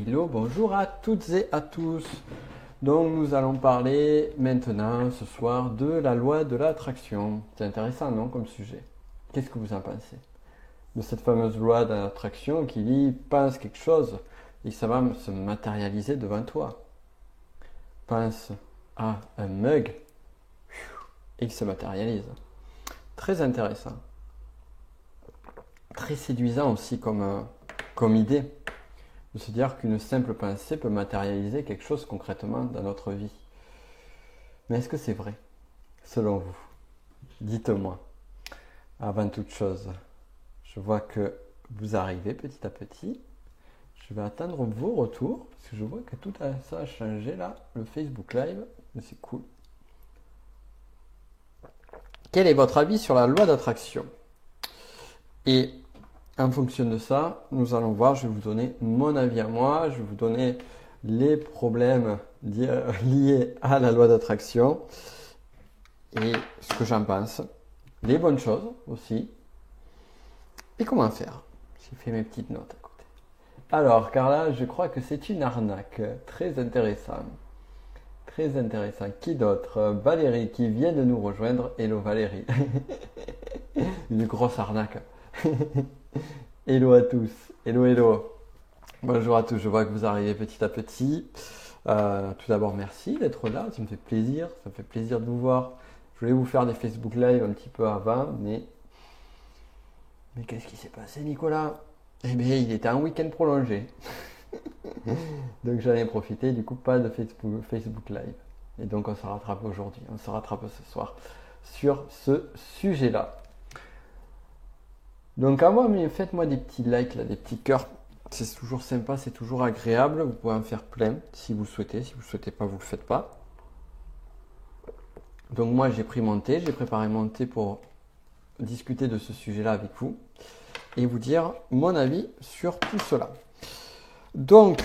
Hello, bonjour à toutes et à tous. Donc nous allons parler maintenant ce soir de la loi de l'attraction. C'est intéressant, non, comme sujet? Qu'est-ce que vous en pensez? De cette fameuse loi de l'attraction qui dit pense quelque chose et ça va se matérialiser devant toi. Pense à un mug et il se matérialise. Très intéressant. Très séduisant aussi comme idée. De se dire qu'une simple pensée peut matérialiser quelque chose concrètement dans notre vie. Mais est-ce que c'est vrai, selon vous? Dites-moi. Avant toute chose, je vois que vous arrivez petit à petit. Je vais attendre vos retours, parce que je vois que tout ça a changé là, le Facebook Live, mais c'est cool. Quel est votre avis sur la loi d'attraction? Et en fonction de ça, nous allons voir, je vais vous donner mon avis à moi, je vais vous donner les problèmes liés à la loi d'attraction et ce que j'en pense, les bonnes choses aussi, et comment faire. J'ai fait mes petites notes à côté. Alors, Carla, je crois que c'est une arnaque, très intéressant. Très intéressant. Qui d'autre? Valérie qui vient de nous rejoindre. Hello Valérie. Une grosse arnaque. Hello à tous, hello hello. Bonjour à tous, je vois que vous arrivez petit à petit. Tout d'abord merci d'être là, ça me fait plaisir de vous voir. Je voulais vous faire des Facebook Live un petit peu avant, mais qu'est-ce qui s'est passé Nicolas? Eh bien il était en week-end prolongé. Donc j'en ai profité, du coup pas de Facebook Live. Et donc on se rattrape aujourd'hui, on se rattrape ce soir sur ce sujet-là. Donc à moi, faites-moi des petits likes, là, des petits cœurs. C'est toujours sympa, c'est toujours agréable. Vous pouvez en faire plein si vous souhaitez. Si vous ne souhaitez pas, vous ne le faites pas. Donc moi, j'ai préparé mon thé pour discuter de ce sujet-là avec vous et vous dire mon avis sur tout cela. Donc,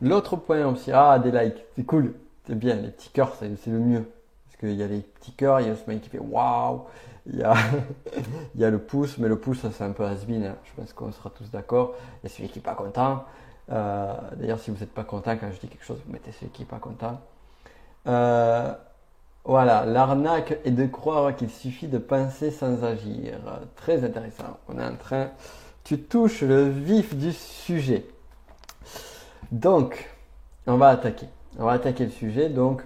l'autre point aussi, des likes, c'est cool, c'est bien, les petits cœurs, c'est le mieux. Parce qu'il y a les petits cœurs, il y a le smile qui fait waouh. Il y a le pouce, mais le pouce, c'est un peu has-been, hein. Je pense qu'on sera tous d'accord. Il y a celui qui n'est pas content. D'ailleurs, si vous n'êtes pas content quand je dis quelque chose, vous mettez celui qui n'est pas content. Voilà, l'arnaque est de croire qu'il suffit de penser sans agir. Très intéressant. Tu touches le vif du sujet. Donc, on va attaquer. On va attaquer le sujet. Donc,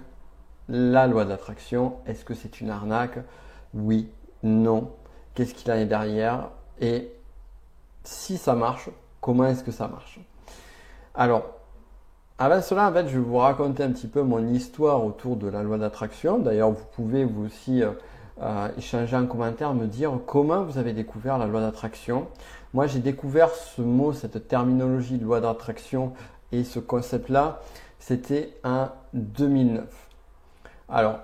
la loi de l'attraction, est-ce que c'est une arnaque? Oui. Non, qu'est-ce qu'il en est derrière et si ça marche, comment est-ce que ça marche? Alors, avant cela, en fait, je vais vous raconter un petit peu mon histoire autour de la loi d'attraction. D'ailleurs, vous pouvez vous aussi échanger en commentaire, me dire comment vous avez découvert la loi d'attraction. Moi, j'ai découvert ce mot, cette terminologie de loi d'attraction et ce concept-là, c'était en 2009. Alors,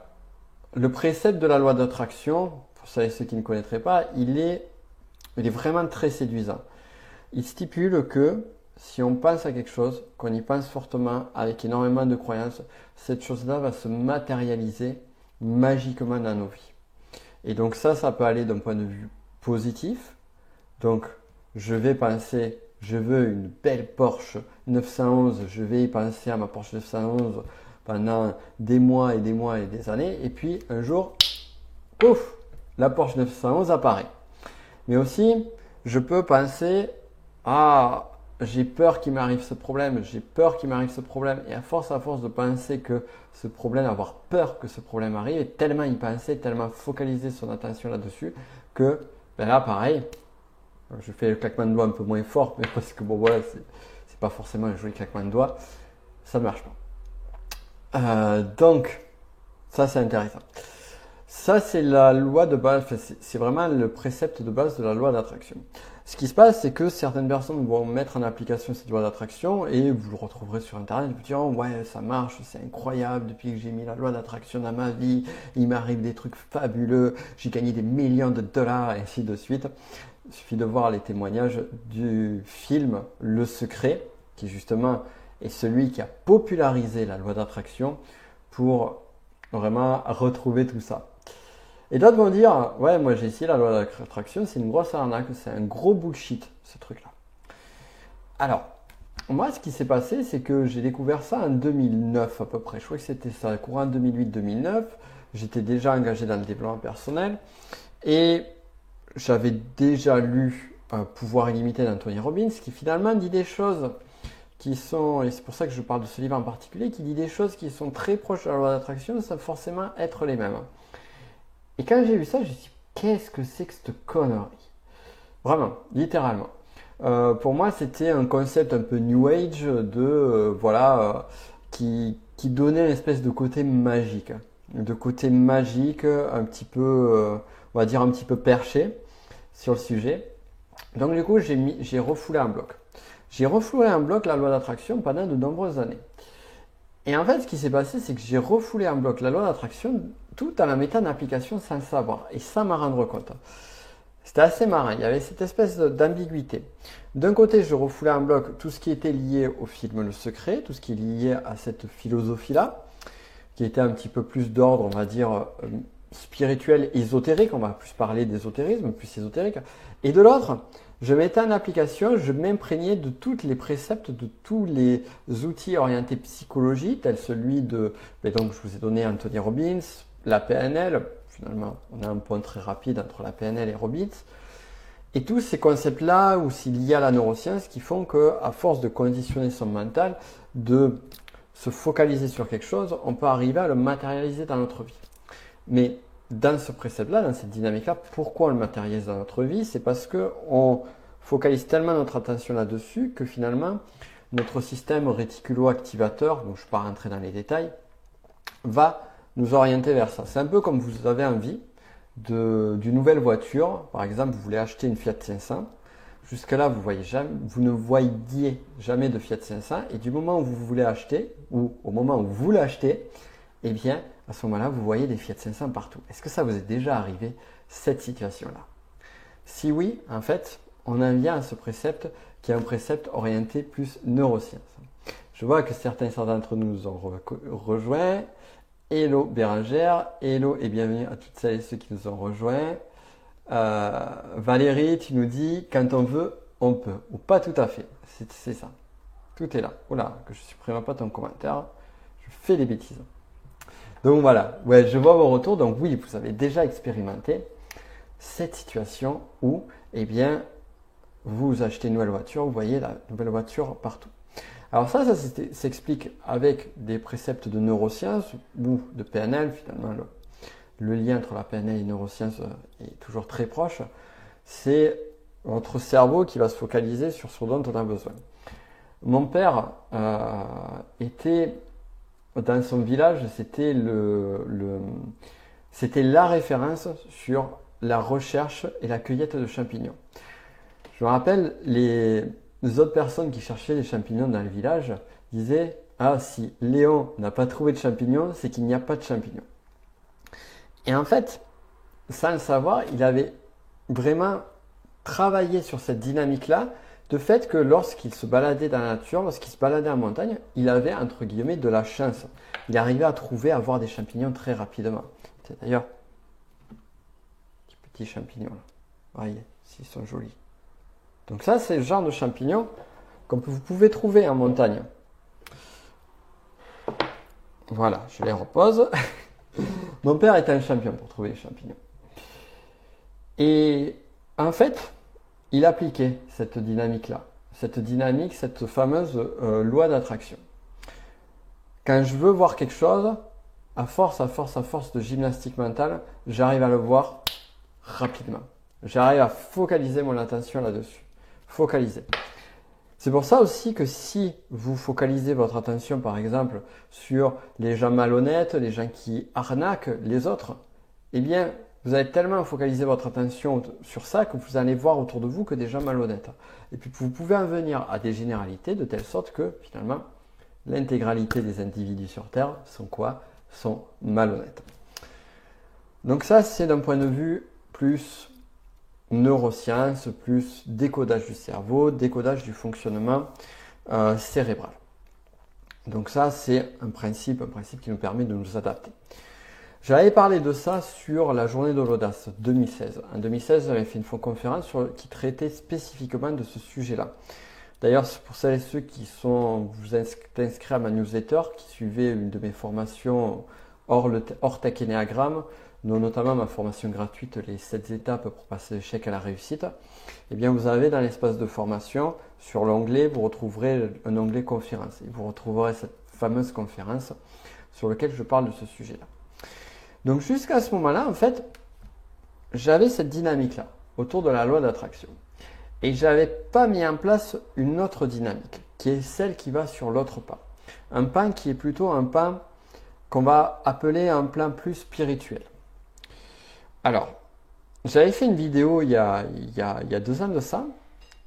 le précepte de la loi d'attraction, pour ceux qui ne connaîtraient pas, il est vraiment très séduisant. Il stipule que si on pense à quelque chose, qu'on y pense fortement, avec énormément de croyances, cette chose-là va se matérialiser magiquement dans nos vies. Et donc ça peut aller d'un point de vue positif. Donc, je vais penser, je veux une belle Porsche 911, je vais y penser à ma Porsche 911 pendant des mois et des mois et des années. Et puis, un jour, pouf, la Porsche 911 apparaît. Mais aussi, je peux penser, j'ai peur qu'il m'arrive ce problème, Et à force de penser que ce problème, avoir peur que ce problème arrive, et tellement y penser, tellement focaliser son attention là-dessus, que là, pareil, je fais le claquement de doigts un peu moins fort, mais parce que bon, voilà, c'est pas forcément un joli claquement de doigts, ça ne marche pas. Donc, ça c'est intéressant. Ça c'est la loi de base, c'est vraiment le précepte de base de la loi d'attraction. Ce qui se passe, c'est que certaines personnes vont mettre en application cette loi d'attraction et vous le retrouverez sur internet, vous diront ouais ça marche, c'est incroyable, depuis que j'ai mis la loi d'attraction dans ma vie, il m'arrive des trucs fabuleux, j'ai gagné des millions de dollars et ainsi de suite. Il suffit de voir les témoignages du film Le Secret, qui justement est celui qui a popularisé la loi d'attraction pour vraiment retrouver tout ça. Et d'autres vont dire, ouais, moi j'ai essayé la loi d'attraction, c'est une grosse arnaque, c'est un gros bullshit, ce truc-là. Alors, moi, ce qui s'est passé, c'est que j'ai découvert ça en 2009 à peu près. Je crois que c'était ça, courant 2008-2009. J'étais déjà engagé dans le développement personnel et j'avais déjà lu Pouvoir illimité d'Anthony Robbins, qui finalement dit des choses qui sont, et c'est pour ça que je parle de ce livre en particulier, qui dit des choses qui sont très proches de la loi d'attraction sans forcément être les mêmes. Et quand j'ai vu ça, je me suis dit, qu'est-ce que c'est que cette connerie? Vraiment, littéralement. Pour moi, c'était un concept un peu New Age qui donnait une espèce de côté magique. De côté magique, un petit peu, on va dire un petit peu perché sur le sujet. Donc du coup, j'ai refoulé un bloc. J'ai refoulé un bloc la loi d'attraction pendant de nombreuses années. Et en fait, ce qui s'est passé, c'est que j'ai refoulé en bloc la loi d'attraction tout en la mettant en application sans le savoir et sans m'en rendre compte. C'était assez marrant, il y avait cette espèce d'ambiguïté. D'un côté, je refoulais en bloc tout ce qui était lié au film Le Secret, tout ce qui est lié à cette philosophie-là, qui était un petit peu plus d'ordre, on va dire, spirituel, ésotérique, on va plus parler d'ésotérisme, plus ésotérique. Et de l'autre, je mettais en application, je m'imprégnais de tous les préceptes, de tous les outils orientés psychologie, tels celui de, donc je vous ai donné Anthony Robbins, la PNL, finalement on a un point très rapide entre la PNL et Robbins, et tous ces concepts-là aussi liés à la neuroscience qui font qu'à force de conditionner son mental, de se focaliser sur quelque chose, on peut arriver à le matérialiser dans notre vie. Mais dans ce précepte-là, dans cette dynamique-là, pourquoi on le matérialise dans notre vie? C'est parce qu'on focalise tellement notre attention là-dessus que finalement, notre système réticulo-activateur, dont je ne vais pas rentrer dans les détails, va nous orienter vers ça. C'est un peu comme vous avez envie d'une nouvelle voiture. Par exemple, vous voulez acheter une Fiat 500. Jusque-là, vous ne voyiez jamais de Fiat 500. Et du moment où vous voulez acheter, ou au moment où vous l'achetez, eh bien, à ce moment-là, vous voyez des Fiat 500 partout. Est-ce que ça vous est déjà arrivé, cette situation-là? Si oui, en fait, on en vient à ce précepte qui est un précepte orienté plus neurosciences. Je vois que certains d'entre nous nous ont rejoints. Hello Bérangère, hello et bienvenue à toutes celles et ceux qui nous ont rejoints. Valérie, tu nous dis, quand on veut, on peut. Ou pas tout à fait, c'est ça. Tout est là. Oula, que je ne supprime pas ton commentaire. Je fais des bêtises. Donc voilà, ouais, je vois vos retours. Donc oui, vous avez déjà expérimenté cette situation où, eh bien, vous achetez une nouvelle voiture, vous voyez la nouvelle voiture partout. Alors ça s'explique avec des préceptes de neurosciences ou de PNL. Finalement, le lien entre la PNL et neurosciences est toujours très proche. C'est votre cerveau qui va se focaliser sur ce dont on a besoin. Mon père était dans son village, c'était c'était la référence sur la recherche et la cueillette de champignons. Je me rappelle, les autres personnes qui cherchaient des champignons dans le village disaient « Ah, si Léon n'a pas trouvé de champignons, c'est qu'il n'y a pas de champignons. » Et en fait, sans le savoir, il avait vraiment travaillé sur cette dynamique-là, de fait que lorsqu'il se baladait dans la nature, lorsqu'il se baladait en montagne, il avait entre guillemets de la chance. Il arrivait à trouver, à voir des champignons très rapidement. D'ailleurs, petits champignons là. Voyez, s'ils sont jolis. Donc ça, c'est le genre de champignons que vous pouvez trouver en montagne. Voilà, je les repose. Mon père était un champion pour trouver les champignons. Et en fait, il appliquait cette dynamique-là. Cette dynamique, cette fameuse loi d'attraction. Quand je veux voir quelque chose, à force de gymnastique mentale, j'arrive à le voir rapidement. J'arrive à focaliser mon attention là-dessus. Focaliser. C'est pour ça aussi que si vous focalisez votre attention, par exemple, sur les gens malhonnêtes, les gens qui arnaquent les autres, eh bien, vous allez tellement focaliser votre attention sur ça que vous allez voir autour de vous que des gens malhonnêtes. Et puis, vous pouvez en venir à des généralités de telle sorte que, finalement, l'intégralité des individus sur Terre sont quoi? Sont malhonnêtes. Donc ça, c'est d'un point de vue plus neurosciences, plus décodage du cerveau, décodage du fonctionnement cérébral. Donc ça, c'est un principe qui nous permet de nous adapter. J'avais parlé de ça sur la journée de l'audace 2016. En 2016, j'avais fait une conférence qui traitait spécifiquement de ce sujet-là. D'ailleurs, pour celles et ceux qui sont vous inscrits à ma newsletter, qui suivaient une de mes formations hors Tech Enneagramme, notamment ma formation gratuite, les 7 étapes pour passer l'échec à la réussite, eh bien vous avez dans l'espace de formation, sur l'onglet, vous retrouverez un onglet conférence. Et vous retrouverez cette fameuse conférence sur laquelle je parle de ce sujet-là. Donc jusqu'à ce moment-là, en fait, j'avais cette dynamique-là autour de la loi d'attraction. Et je n'avais pas mis en place une autre dynamique, qui est celle qui va sur l'autre pas. Un pan qui est plutôt un pan qu'on va appeler un plan plus spirituel. Alors, j'avais fait une vidéo il y a 2 ans de ça,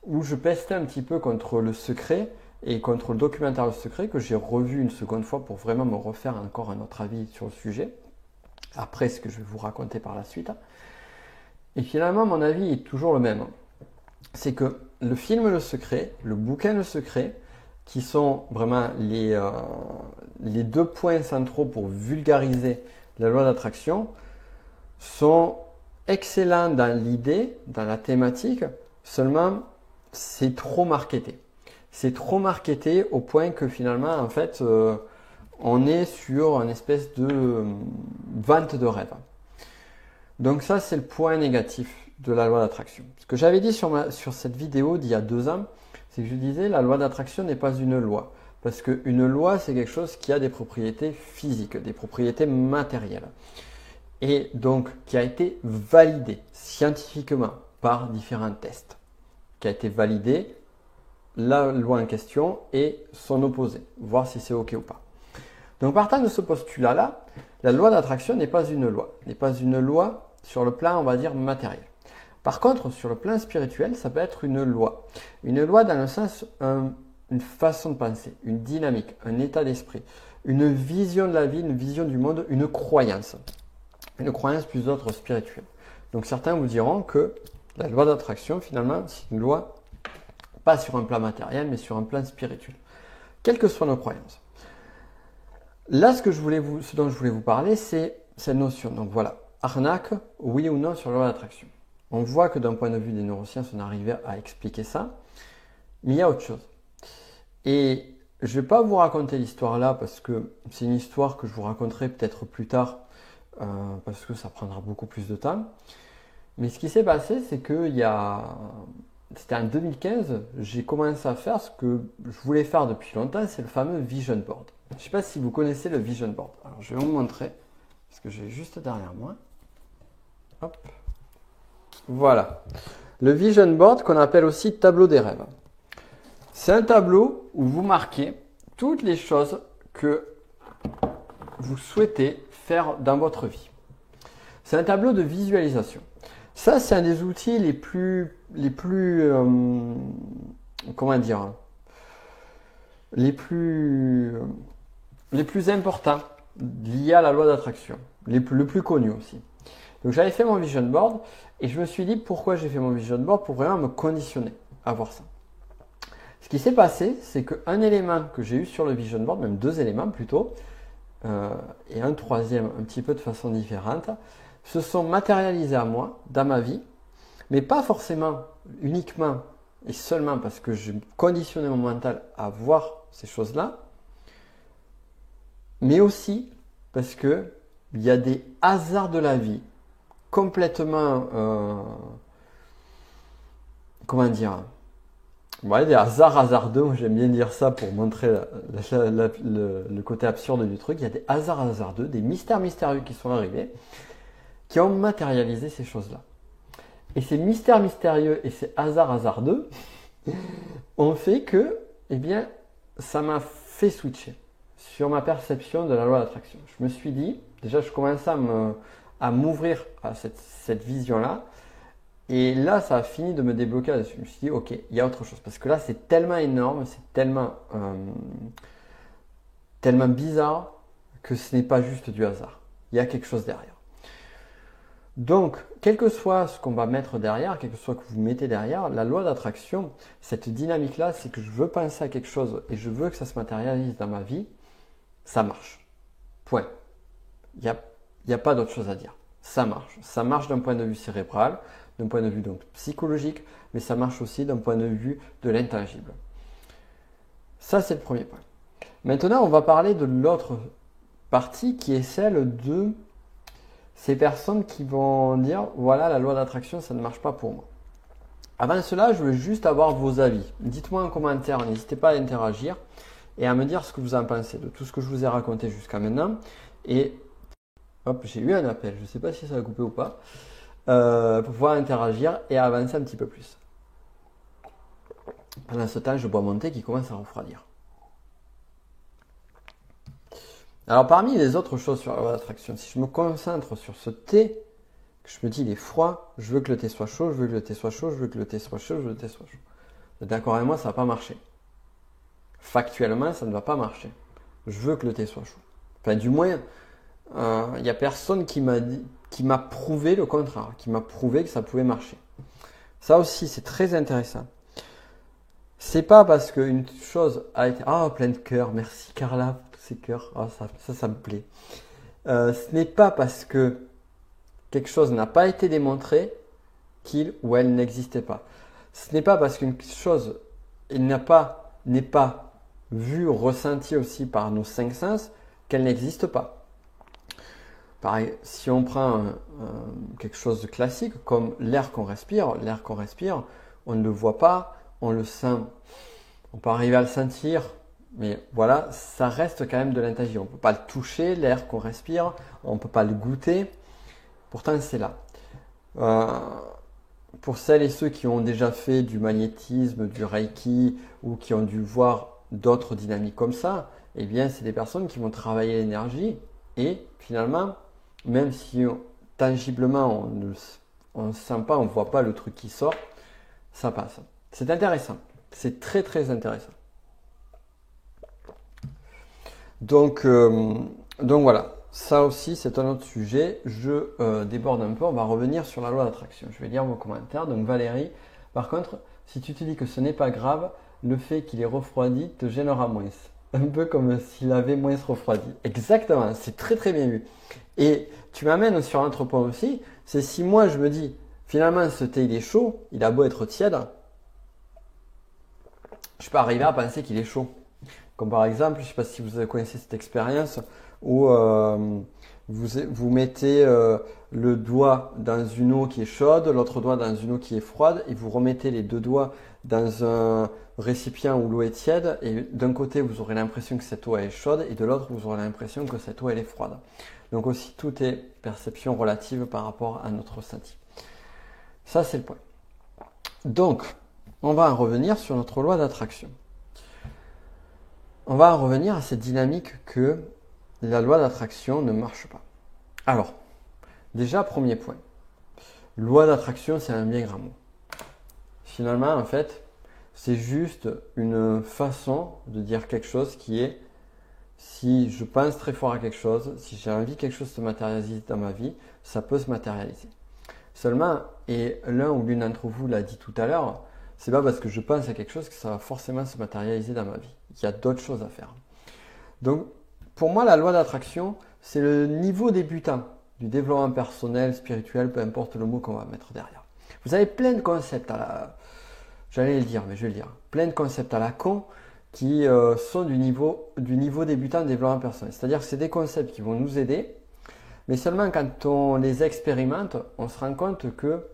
où je pestais un petit peu contre Le Secret et contre le documentaire Le Secret, que j'ai revu une seconde fois pour vraiment me refaire encore un autre avis sur le sujet, après ce que je vais vous raconter par la suite. Et finalement, mon avis est toujours le même. C'est que le film Le Secret, le bouquin Le Secret, qui sont vraiment les 2 points centraux pour vulgariser la loi d'attraction, sont excellents dans l'idée, dans la thématique, seulement c'est trop marketé. C'est trop marketé au point que finalement, en fait, on est sur une espèce de vente de rêve. Donc ça, c'est le point négatif de la loi d'attraction. Ce que j'avais dit sur cette vidéo d'il y a 2 ans, c'est que je disais la loi d'attraction n'est pas une loi. Parce qu'une loi, c'est quelque chose qui a des propriétés physiques, des propriétés matérielles. Et donc qui a été validé scientifiquement par différents tests. Qui a été validé la loi en question et son opposé, voir si c'est OK ou pas. Donc partant de ce postulat-là, la loi d'attraction n'est pas une loi. N'est pas une loi sur le plan, on va dire, matériel. Par contre, sur le plan spirituel, ça peut être une loi. Une loi dans le sens, une façon de penser, une dynamique, un état d'esprit, une vision de la vie, une vision du monde, une croyance. Une croyance plus autre spirituelle. Donc certains vous diront que la loi d'attraction, finalement, c'est une loi pas sur un plan matériel, mais sur un plan spirituel. Quelles que soient nos croyances. Là, ce dont je voulais vous parler, c'est cette notion. Donc voilà, arnaque, oui ou non sur la loi d'attraction. On voit que d'un point de vue des neurosciences, on arrivait à expliquer ça, mais il y a autre chose. Et je ne vais pas vous raconter l'histoire là, parce que c'est une histoire que je vous raconterai peut-être plus tard, parce que ça prendra beaucoup plus de temps. Mais ce qui s'est passé, c'est que c'était en 2015, j'ai commencé à faire ce que je voulais faire depuis longtemps, c'est le fameux Vision Board. Je ne sais pas si vous connaissez le Vision Board. Alors je vais vous montrer, parce que j'ai juste derrière moi. Hop. Voilà. Le Vision Board qu'on appelle aussi tableau des rêves. C'est un tableau où vous marquez toutes les choses que vous souhaitez faire dans votre vie. C'est un tableau de visualisation. Ça, c'est un des outils les plus importants liés à la loi d'attraction, le plus connu aussi. Donc j'avais fait mon Vision Board et je me suis dit pourquoi j'ai fait mon Vision Board pour vraiment me conditionner à voir ça. Ce qui s'est passé, c'est qu'un élément que j'ai eu sur le Vision Board, même 2 éléments plutôt, et un troisième un petit peu de façon différente, se sont matérialisés à moi dans ma vie, mais pas forcément uniquement et seulement parce que je conditionnais mon mental à voir ces choses-là, mais aussi parce que il y a des hasards de la vie complètement, des hasards hasardeux, moi j'aime bien dire ça pour montrer le côté absurde du truc. Il y a des hasards hasardeux, des mystères mystérieux qui sont arrivés, qui ont matérialisé ces choses-là. Et ces mystères mystérieux et ces hasards hasardeux ont fait que, ça m'a fait switcher sur ma perception de la loi d'attraction. Je me suis dit, déjà je commençais à m'ouvrir à cette vision-là. Et là, ça a fini de me débloquer là-dessus. Je me suis dit, ok, il y a autre chose. Parce que là, c'est tellement énorme, c'est tellement bizarre que ce n'est pas juste du hasard. Il y a quelque chose derrière. Donc, quel que soit ce qu'on va mettre derrière, quel que soit que vous mettez derrière, la loi d'attraction, cette dynamique-là, c'est que je veux penser à quelque chose et je veux que ça se matérialise dans ma vie, ça marche. Point. Il n'y a pas d'autre chose à dire. Ça marche. Ça marche d'un point de vue cérébral, d'un point de vue donc psychologique, mais ça marche aussi d'un point de vue de l'intangible. Ça, c'est le premier point. Maintenant, on va parler de l'autre partie qui est celle de ces personnes qui vont dire, voilà, la loi d'attraction, ça ne marche pas pour moi. Avant cela, je veux juste avoir vos avis. Dites-moi en commentaire, n'hésitez pas à interagir et à me dire ce que vous en pensez de tout ce que je vous ai raconté jusqu'à maintenant. Et hop, j'ai eu un appel, je ne sais pas si ça va couper ou pas, pour pouvoir interagir et avancer un petit peu plus. Pendant ce temps, je bois mon thé qui commence à refroidir. Alors parmi les autres choses sur la loi d'attraction, si je me concentre sur ce thé, que je me dis il est froid, je veux que le thé soit chaud, je veux que le thé soit chaud, je veux que le thé soit chaud, je veux que le thé soit chaud. D'accord avec moi, ça ne va pas marcher. Factuellement, ça ne va pas marcher. Je veux que le thé soit chaud. Enfin, du moins, il n'y a personne qui m'a prouvé le contraire, qui m'a prouvé que ça pouvait marcher. Ça aussi, c'est très intéressant. C'est pas parce qu'une chose a été... Ah, plein de cœurs, merci Carla pour tous ces cœurs. Ah, ça me plaît. Ce n'est pas parce que quelque chose n'a pas été démontré qu'il ou elle n'existait pas. Ce n'est pas parce qu'une chose n'est pas vue, ressentie aussi par nos cinq sens qu'elle n'existe pas. Pareil, si on prend quelque chose de classique comme l'air qu'on respire, on ne le voit pas, on le sent, on peut arriver à le sentir, mais voilà, ça reste quand même de l'intangible. On ne peut pas le toucher, l'air qu'on respire, on ne peut pas le goûter, pourtant c'est là. Pour celles et ceux qui ont déjà fait du magnétisme, du reiki ou qui ont dû voir d'autres dynamiques comme ça, eh bien c'est des personnes qui vont travailler l'énergie et finalement, même si tangiblement on ne sent pas, on ne voit pas le truc qui sort, ça passe. C'est intéressant, c'est très très intéressant. Donc voilà, ça aussi c'est un autre sujet. Je déborde un peu, on va revenir sur la loi d'attraction. Je vais lire vos commentaires. Donc Valérie, par contre, si tu te dis que ce n'est pas grave, le fait qu'il est refroidi te gênera moins. Un peu comme s'il avait moins refroidi. Exactement, c'est très très bien vu. Et tu m'amènes sur un autre point aussi, c'est si moi je me dis, finalement ce thé il est chaud, il a beau être tiède, je peux arriver à penser qu'il est chaud. Comme par exemple, je ne sais pas si vous connaissez cette expérience où vous mettez le doigt dans une eau qui est chaude, l'autre doigt dans une eau qui est froide et vous remettez les deux doigts dans un récipient où l'eau est tiède et d'un côté vous aurez l'impression que cette eau est chaude et de l'autre vous aurez l'impression que cette eau elle est froide. Donc aussi tout est perception relative par rapport à notre ressenti. Ça c'est le point. Donc on va en revenir sur notre loi d'attraction. On va en revenir à cette dynamique que la loi d'attraction ne marche pas. Alors, déjà, premier point. Loi d'attraction, c'est un bien grand mot. Finalement, en fait, c'est juste une façon de dire quelque chose qui est, si je pense très fort à quelque chose, si j'ai envie que quelque chose se matérialise dans ma vie, ça peut se matérialiser. Seulement, et l'un ou l'une d'entre vous l'a dit tout à l'heure, c'est pas parce que je pense à quelque chose que ça va forcément se matérialiser dans ma vie. Il y a d'autres choses à faire. Donc, pour moi, la loi d'attraction, c'est le niveau débutant du développement personnel, spirituel, peu importe le mot qu'on va mettre derrière. Vous avez plein de concepts j'allais le dire, mais je vais le dire. Plein de concepts à la con qui sont du niveau débutant de développement personnel. C'est-à-dire que c'est des concepts qui vont nous aider, mais seulement quand on les expérimente, on se rend compte que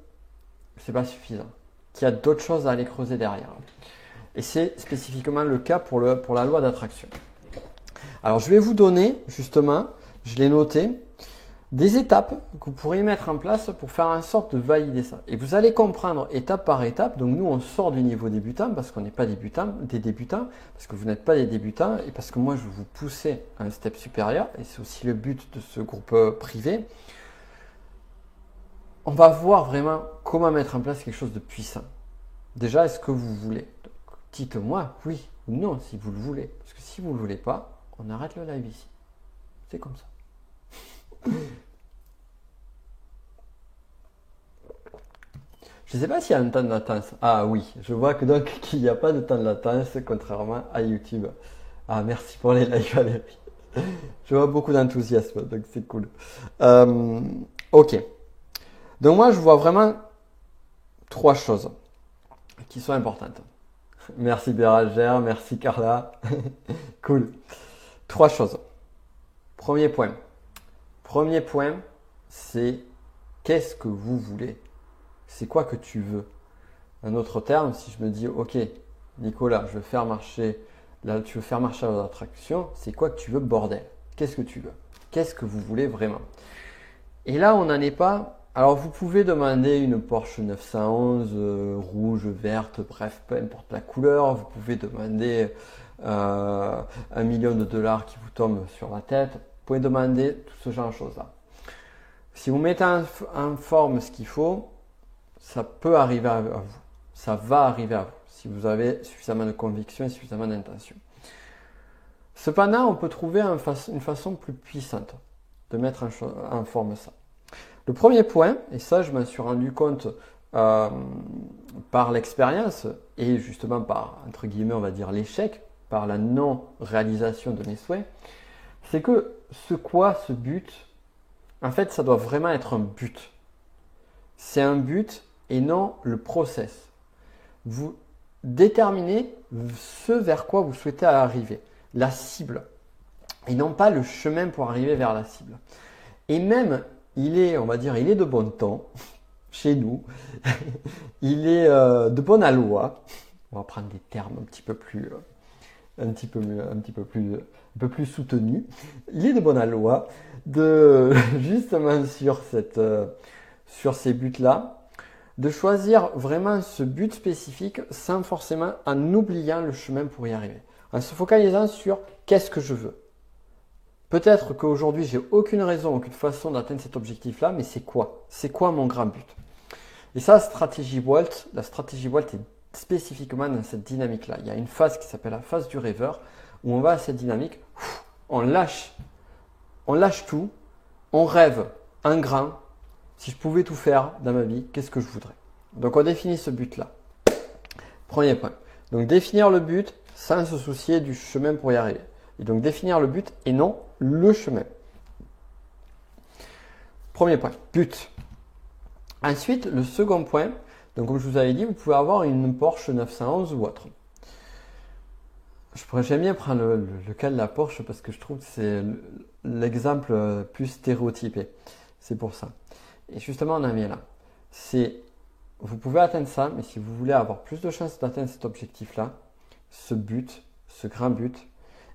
c'est pas suffisant, qu'il y a d'autres choses à aller creuser derrière. Et c'est spécifiquement le cas pour la loi d'attraction. Alors je vais vous donner, justement, je l'ai noté, des étapes que vous pourriez mettre en place pour faire en sorte de valider ça. Et vous allez comprendre étape par étape. Donc nous, on sort du niveau débutant parce qu'on n'est pas des débutants, parce que vous n'êtes pas des débutants et parce que moi, je veux vous pousser à un step supérieur. Et c'est aussi le but de ce groupe privé. On va voir vraiment comment mettre en place quelque chose de puissant. Déjà, est-ce que vous voulez? Dites-moi oui ou non si vous le voulez. Parce que si vous ne le voulez pas, on arrête le live ici. C'est comme ça. Je ne sais pas s'il y a un temps de latence. Ah oui, je vois que donc qu'il n'y a pas de temps de latence, contrairement à YouTube. Ah, merci pour les likes, Valérie. Je vois beaucoup d'enthousiasme, donc c'est cool. Ok. Donc moi, je vois vraiment trois choses qui sont importantes. Merci Bérangère, merci Carla. Cool. Trois choses. Premier point. Premier point, c'est qu'est-ce que vous voulez? C'est quoi que tu veux? Un autre terme, si je me dis, ok, Nicolas, je veux faire marcher, là, tu veux faire marcher la attraction, c'est quoi que tu veux, bordel? Qu'est-ce que tu veux? Qu'est-ce que vous voulez vraiment? Et là, on n'en est pas. Alors, vous pouvez demander une Porsche 911 rouge, verte, bref, peu importe la couleur. Vous pouvez demander 1 million de dollars qui vous tombe sur la tête. Vous pouvez demander tout ce genre de choses-là. Si vous mettez en forme ce qu'il faut, ça peut arriver à vous. Ça va arriver à vous si vous avez suffisamment de conviction et suffisamment d'intention. Cependant, on peut trouver une façon plus puissante de mettre en forme ça. Le premier point, et ça je m'en suis rendu compte par l'expérience et justement par, entre guillemets, on va dire l'échec, par la non-réalisation de mes souhaits, c'est que ce but, en fait, ça doit vraiment être un but. C'est un but et non le process. Vous déterminez ce vers quoi vous souhaitez arriver, la cible, et non pas le chemin pour arriver vers la cible. Et même, on va dire, il est de bon ton chez nous, il est de bonne aloi. On va prendre des termes un peu plus soutenus. Il est de bonne aloi de justement sur ces buts-là, de choisir vraiment ce but spécifique sans forcément en oubliant le chemin pour y arriver, en se focalisant sur qu'est-ce que je veux. Peut-être qu'aujourd'hui, j'ai aucune raison, aucune façon d'atteindre cet objectif-là, mais c'est quoi? C'est quoi mon grand but? Et ça, la stratégie Bolt est spécifiquement dans cette dynamique-là. Il y a une phase qui s'appelle la phase du rêveur, où on va à cette dynamique, on lâche tout, on rêve en grand. Si je pouvais tout faire dans ma vie, qu'est-ce que je voudrais? Donc on définit ce but-là. Premier point. Donc définir le but sans se soucier du chemin pour y arriver. Et donc définir le but et non le chemin. Premier point, but. Ensuite, le second point, donc comme je vous avais dit, vous pouvez avoir une Porsche 911 ou autre. J'aime bien prendre le cas de la Porsche parce que je trouve que c'est l'exemple plus stéréotypé. C'est pour ça. Et justement, on en vient là. Vous pouvez atteindre ça, mais si vous voulez avoir plus de chances d'atteindre cet objectif-là, ce but, ce grand but,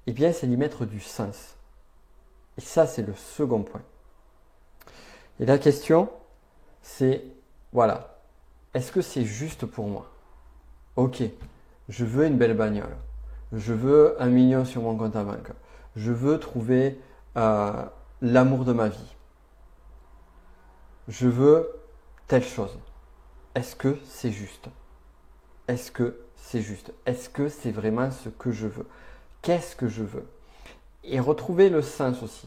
eh bien, c'est d'y mettre du sens. Et ça, c'est le second point. Et la question, c'est, voilà, est-ce que c'est juste pour moi? Ok, je veux une belle bagnole. Je veux 1 million sur mon compte à banque. Je veux trouver l'amour de ma vie. Je veux telle chose. Est-ce que c'est juste? Est-ce que c'est juste? Est-ce que c'est vraiment ce que je veux? Qu'est-ce que je veux? Et retrouver le sens aussi.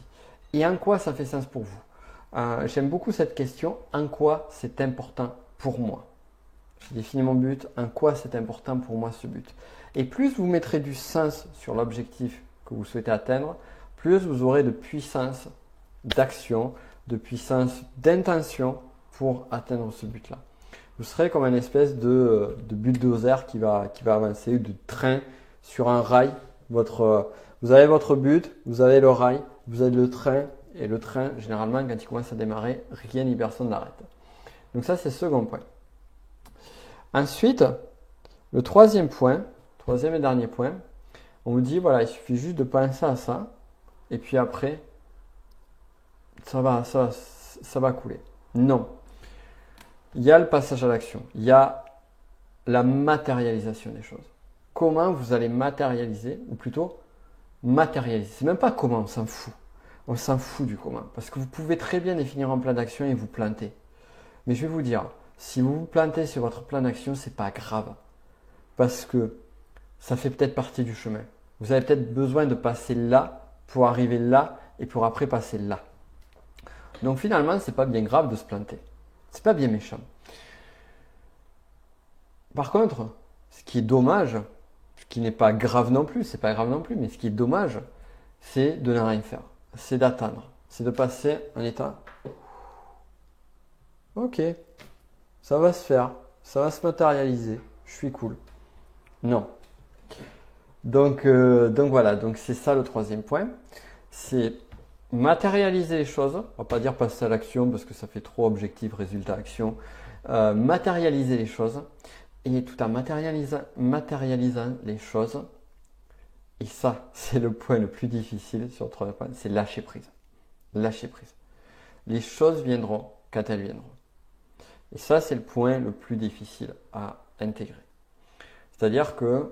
Et en quoi ça fait sens pour vous? J'aime beaucoup cette question. En quoi c'est important pour moi? J'ai défini mon but. En quoi c'est important pour moi ce but? Et plus vous mettrez du sens sur l'objectif que vous souhaitez atteindre, plus vous aurez de puissance d'action, de puissance d'intention pour atteindre ce but-là. Vous serez comme une espèce de bulldozer qui va avancer, de train sur un rail. Vous avez votre but, vous avez le rail, vous avez le train, et le train, généralement, quand il commence à démarrer, rien ni personne n'arrête. Donc ça, c'est le second point. Ensuite, le troisième et dernier point, on vous dit, voilà, il suffit juste de penser à ça, et puis après, ça va couler. Non. Il y a le passage à l'action, il y a la matérialisation des choses. Comment vous allez matérialiser, ou plutôt matérialiser. C'est même pas comment, on s'en fout. On s'en fout du comment. Parce que vous pouvez très bien définir un plan d'action et vous planter. Mais je vais vous dire, si vous vous plantez sur votre plan d'action, c'est pas grave. Parce que ça fait peut-être partie du chemin. Vous avez peut-être besoin de passer là pour arriver là et pour après passer là. Donc finalement, c'est pas bien grave de se planter. C'est pas bien méchant. Par contre, ce qui est dommage, ce qui n'est pas grave non plus, c'est pas grave non plus, mais ce qui est dommage, c'est de ne rien faire. C'est d'attendre. C'est de passer en état. Ok, ça va se faire, ça va se matérialiser, je suis cool. Non. Donc voilà, donc c'est ça le troisième point. C'est matérialiser les choses. On va pas dire passer à l'action parce que ça fait trop objectif, résultat, action. Matérialiser les choses. Et tout en matérialisant les choses, et ça, c'est le point le plus difficile sur le troisième point, c'est lâcher prise. Lâcher prise. Les choses viendront quand elles viendront. Et ça, c'est le point le plus difficile à intégrer. C'est-à-dire que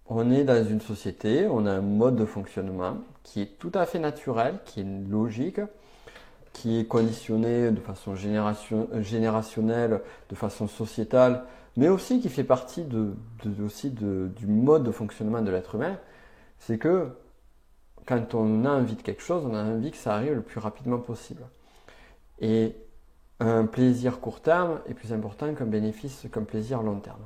on est dans une société, on a un mode de fonctionnement qui est tout à fait naturel, qui est logique, qui est conditionné de façon générationnelle, de façon sociétale, mais aussi qui fait partie du mode de fonctionnement de l'être humain. C'est que quand on a envie de quelque chose, on a envie que ça arrive le plus rapidement possible. Et un plaisir court terme est plus important qu'un bénéfice, qu'un plaisir long terme.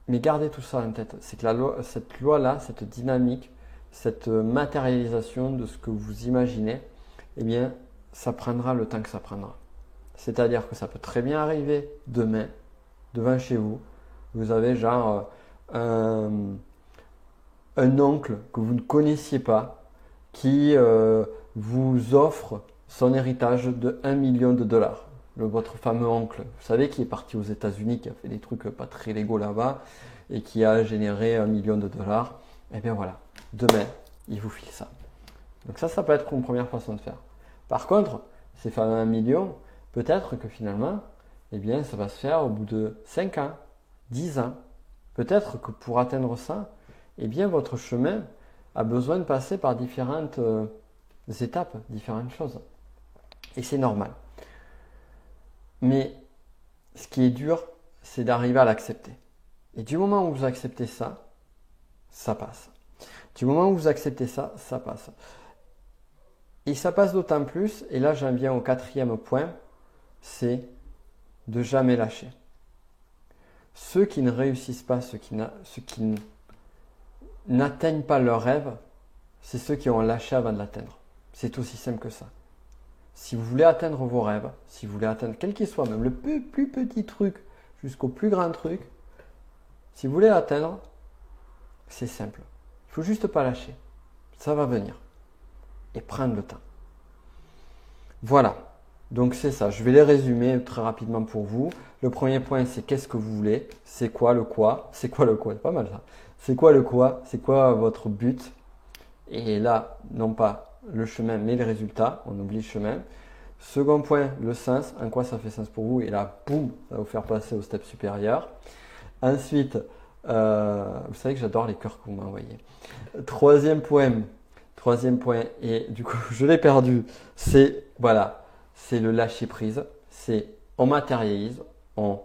Mais gardez tout ça en tête, c'est que cette loi-là, cette dynamique, cette matérialisation de ce que vous imaginez, eh bien, ça prendra le temps que ça prendra. C'est-à-dire que ça peut très bien arriver demain, devant chez vous. Vous avez genre un oncle que vous ne connaissiez pas qui vous offre son héritage de 1 million de dollars. Votre fameux oncle, vous savez, qui est parti aux États-Unis, qui a fait des trucs pas très légaux là-bas et qui a généré 1 million de dollars. Et bien voilà, demain, il vous file ça. Donc ça peut être une première façon de faire. Par contre, ces fameux 1 million, peut-être que finalement, eh bien, ça va se faire au bout de 5 ans, 10 ans. Peut-être que pour atteindre ça, eh bien, votre chemin a besoin de passer par différentes étapes, différentes choses. Et c'est normal. Mais ce qui est dur, c'est d'arriver à l'accepter. Et du moment où vous acceptez ça, ça passe. Du moment où vous acceptez ça, ça passe. Et ça passe d'autant plus, et là j'en viens au quatrième point, c'est de jamais lâcher. Ceux qui ne réussissent pas, ceux qui n'atteignent pas leur rêve, c'est ceux qui ont lâché avant de l'atteindre. C'est aussi simple que ça. Si vous voulez atteindre vos rêves, si vous voulez atteindre quel qu'il soit, même le plus petit truc jusqu'au plus grand truc, si vous voulez l'atteindre, c'est simple. Il ne faut juste pas lâcher. Ça va venir. Et prendre le temps. Voilà. Donc c'est ça. Je vais les résumer très rapidement pour vous. Le premier point, c'est qu'est-ce que vous voulez? C'est quoi le quoi? C'est quoi le quoi? C'est pas mal ça. C'est quoi le quoi? C'est quoi votre but? Et là, non pas le chemin, mais les résultats. On oublie le chemin. Second point, le sens. En quoi ça fait sens pour vous? Et là, boum, ça va vous faire passer au step supérieur. Ensuite, vous savez que j'adore les cœurs que vous m'envoyez. Troisième point, et du coup, je l'ai perdu. C'est, voilà, c'est le lâcher prise. C'est, on matérialise, on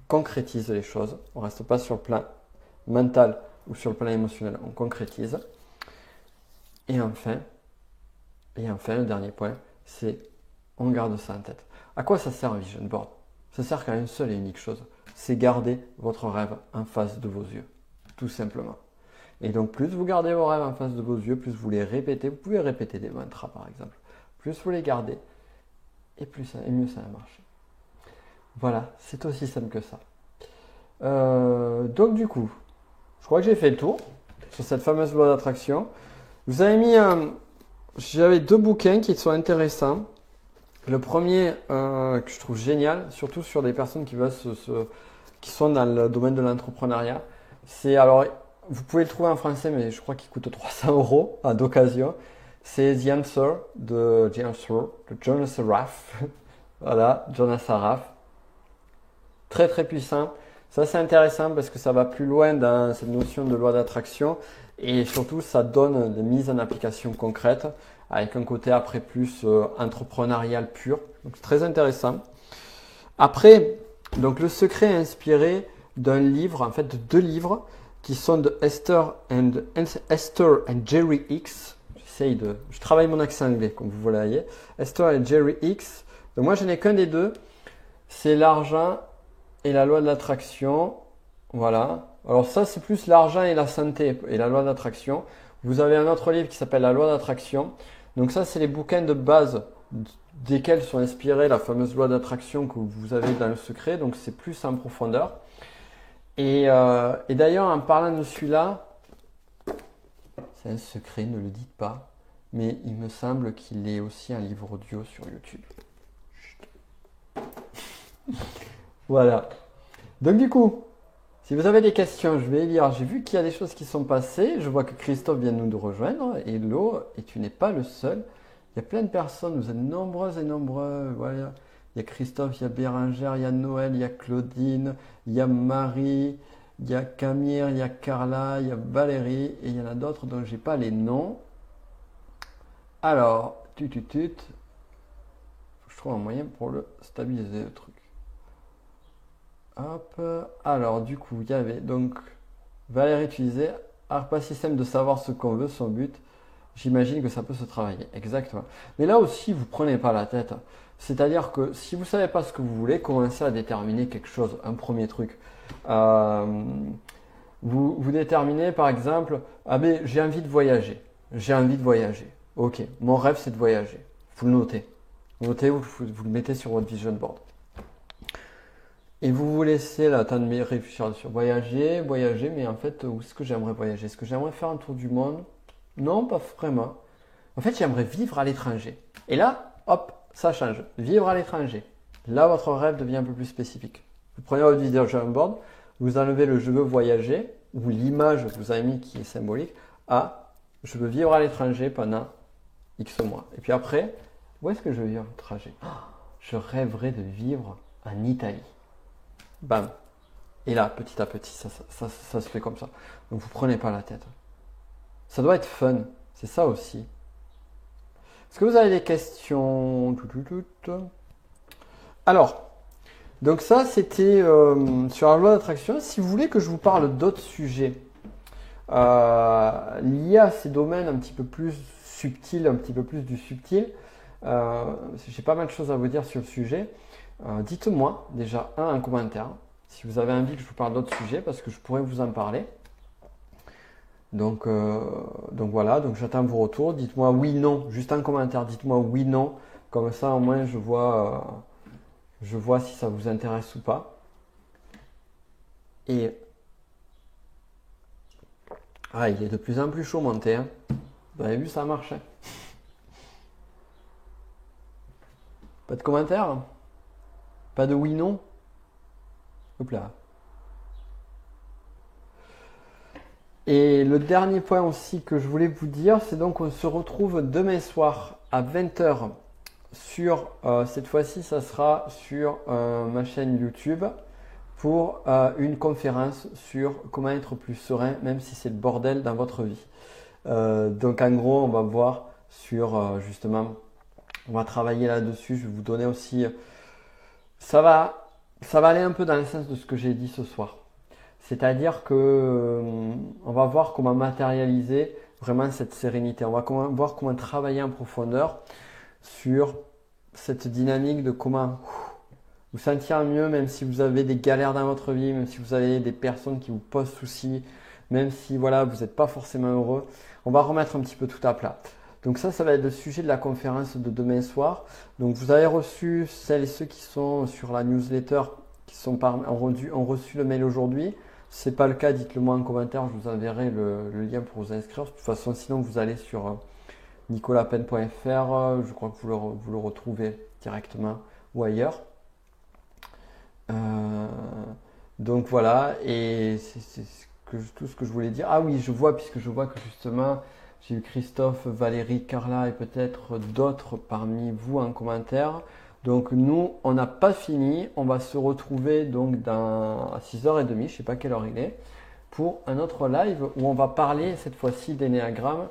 concrétise les choses. On ne reste pas sur le plan mental ou sur le plan émotionnel. On concrétise. Et enfin, le dernier point, c'est on garde ça en tête. À quoi ça sert un vision board? Ça sert qu'à une seule et unique chose, c'est garder votre rêve en face de vos yeux, tout simplement. Et donc plus vous gardez vos rêves en face de vos yeux, plus vous les répétez, vous pouvez répéter des mantras par exemple, plus vous les gardez, et mieux ça va marcher. Voilà, c'est aussi simple que ça. Donc du coup, je crois que j'ai fait le tour sur cette fameuse loi d'attraction. Vous avez mis j'avais 2 bouquins qui sont intéressants. Le premier que je trouve génial, surtout sur des personnes qui veulent qui sont dans le domaine de l'entrepreneuriat, c'est alors vous pouvez le trouver en français, mais je crois qu'il coûte 300 € d'occasion. C'est The Answer de Jonas Saraf. Voilà, Jonas Saraf. Très très puissant. Ça c'est intéressant parce que ça va plus loin dans cette notion de loi d'attraction et surtout ça donne des mises en application concrètes avec un côté après plus entrepreneurial pur. Donc c'est très intéressant. Après, donc le secret est inspiré d'un livre, en fait de 2 livres qui sont de Esther and Jerry Hicks. Je travaille mon accent anglais comme vous voyez. Esther et Jerry Hicks. Donc moi je n'ai qu'un des 2. C'est l'argent et la loi de l'attraction. Voilà. Alors ça c'est plus l'argent et la santé et la loi d'attraction. Vous avez un autre livre qui s'appelle La loi d'attraction. Donc ça c'est les bouquins de base desquels sont inspirés la fameuse loi d'attraction que vous avez dans le secret. Donc c'est plus en profondeur. Et d'ailleurs, en parlant de celui-là, c'est un secret, ne le dites pas, mais il me semble qu'il est aussi un livre audio sur YouTube. Voilà. Donc du coup, si vous avez des questions, je vais lire. J'ai vu qu'il y a des choses qui sont passées. Je vois que Christophe vient de nous rejoindre. Hello, et tu n'es pas le seul. Il y a plein de personnes, vous êtes nombreuses et nombreux. Voilà. Il y a Christophe, il y a Bérangère, il y a Noël, il y a Claudine, il y a Marie, il y a Camille, il y a Carla, il y a Valérie, et il y en a d'autres dont j'ai pas les noms. Alors, Faut que je trouve un moyen pour le stabiliser le truc. Hop. Alors, du coup, il y avait donc Valérie utilisait pas système de savoir ce qu'on veut, son but. J'imagine que ça peut se travailler. Exactement. Mais là aussi, vous prenez pas la tête. C'est-à-dire que si vous savez pas ce que vous voulez, commencez à déterminer quelque chose, un premier truc. Euh, vous déterminez par exemple, ah ben j'ai envie de voyager. J'ai envie de voyager. Ok, mon rêve c'est de voyager. Vous le notez. Vous notez, vous le mettez sur votre vision board. Et vous vous laissez là, temps de réfléchir sur voyager, mais en fait, où est-ce que j'aimerais voyager? Est-ce que j'aimerais faire un tour du monde? Non, pas vraiment. En fait, j'aimerais vivre à l'étranger. Et là, hop, ça change. Vivre à l'étranger. Là, votre rêve devient un peu plus spécifique. Vous prenez votre vision board, vous enlevez le je veux voyager, ou l'image que vous avez mis qui est symbolique, à je veux vivre à l'étranger pendant X mois. Et puis après, où est-ce que je veux vivre à l'étranger? Je rêverais de vivre en Italie. Bam. Et là, petit à petit, ça se fait comme ça. Donc vous prenez pas la tête. Ça doit être fun. C'est ça aussi. Est-ce que vous avez des questions? Alors, donc ça, c'était sur la loi d'attraction. Si vous voulez que je vous parle d'autres sujets liés à ces domaines un petit peu plus subtils, un petit peu plus du subtil, j'ai pas mal de choses à vous dire sur le sujet. Dites-moi déjà un commentaire si vous avez envie que je vous parle d'autres sujets parce que je pourrais vous en parler. Donc voilà, donc j'attends vos retours. Dites-moi oui, non, juste un commentaire. Dites-moi oui, non. Comme ça, au moins, je vois si ça vous intéresse ou pas. Et il est de plus en plus chaud monté. Hein. Vous avez vu, ça marche. Hein. Pas de commentaires? Pas de oui, non? Hop là. Et le dernier point aussi que je voulais vous dire, c'est donc qu'on se retrouve demain soir à 20h sur, cette fois-ci, ça sera sur ma chaîne YouTube pour une conférence sur comment être plus serein, même si c'est le bordel dans votre vie. Donc en gros, on va voir sur justement, on va travailler là-dessus. Je vais vous donner aussi, ça va aller un peu dans le sens de ce que j'ai dit ce soir. C'est-à-dire que on va voir comment matérialiser vraiment cette sérénité. On va voir comment travailler en profondeur sur cette dynamique de comment vous sentir mieux, même si vous avez des galères dans votre vie, même si vous avez des personnes qui vous posent soucis, même si voilà, vous n'êtes pas forcément heureux. On va remettre un petit peu tout à plat. Donc ça va être le sujet de la conférence de demain soir. Donc vous avez reçu, celles et ceux qui sont sur la newsletter, ont reçu le mail aujourd'hui. Si ce n'est pas le cas, dites-le moi en commentaire, je vous enverrai le lien pour vous inscrire. De toute façon, sinon vous allez sur nicolapen.fr, je crois que vous le retrouvez directement ou ailleurs. Donc voilà, et c'est tout ce que je voulais dire. Ah oui, puisque je vois que justement j'ai eu Christophe, Valérie, Carla et peut-être d'autres parmi vous en commentaire. Donc nous, on n'a pas fini, on va se retrouver donc à 6h30, je ne sais pas quelle heure il est, pour un autre live où on va parler cette fois-ci d'énéagramme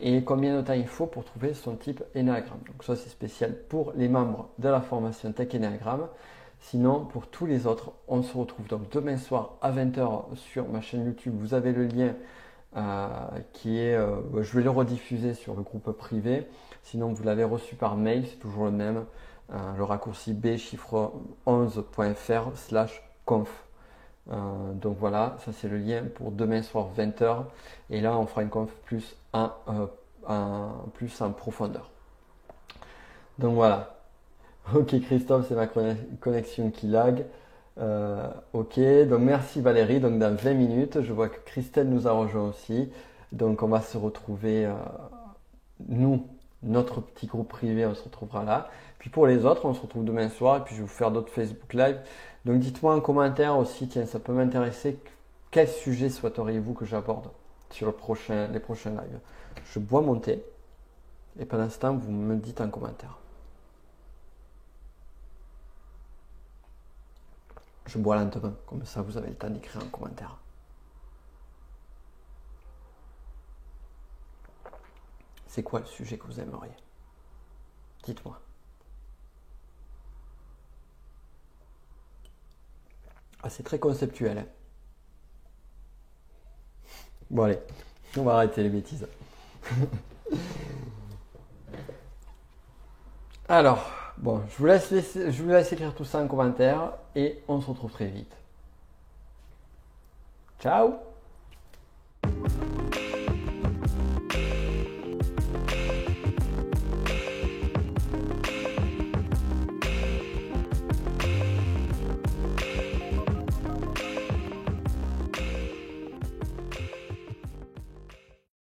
et combien de temps il faut pour trouver son type énéagramme. Donc ça c'est spécial pour les membres de la formation Tech Énéagramme. Sinon, pour tous les autres, on se retrouve donc demain soir à 20h sur ma chaîne YouTube. Vous avez le lien qui est, je vais le rediffuser sur le groupe privé. Sinon, vous l'avez reçu par mail, c'est toujours le même. Le raccourci B chiffre 11.fr/conf. Donc voilà, ça c'est le lien pour demain soir 20h. Et là, on fera une conf plus en profondeur. Donc voilà. Ok Christophe, c'est ma connexion qui lag. Ok, donc merci Valérie. Donc dans 20 minutes, je vois que Christelle nous a rejoint aussi. Donc on va se retrouver, nous, notre petit groupe privé, on se retrouvera là. Puis pour les autres, on se retrouve demain soir et puis je vais vous faire d'autres Facebook Live. Donc dites-moi en commentaire aussi, tiens, ça peut m'intéresser. Quel sujet souhaiteriez-vous que j'aborde sur les prochains lives? Je bois mon thé et pendant ce temps, vous me dites en commentaire. Je bois lentement, comme ça vous avez le temps d'écrire en commentaire. C'est quoi le sujet que vous aimeriez? Dites-moi. Ah, c'est très conceptuel. Hein. Bon allez, on va arrêter les bêtises. Alors, bon, je vous laisse écrire tout ça en commentaire et on se retrouve très vite. Ciao!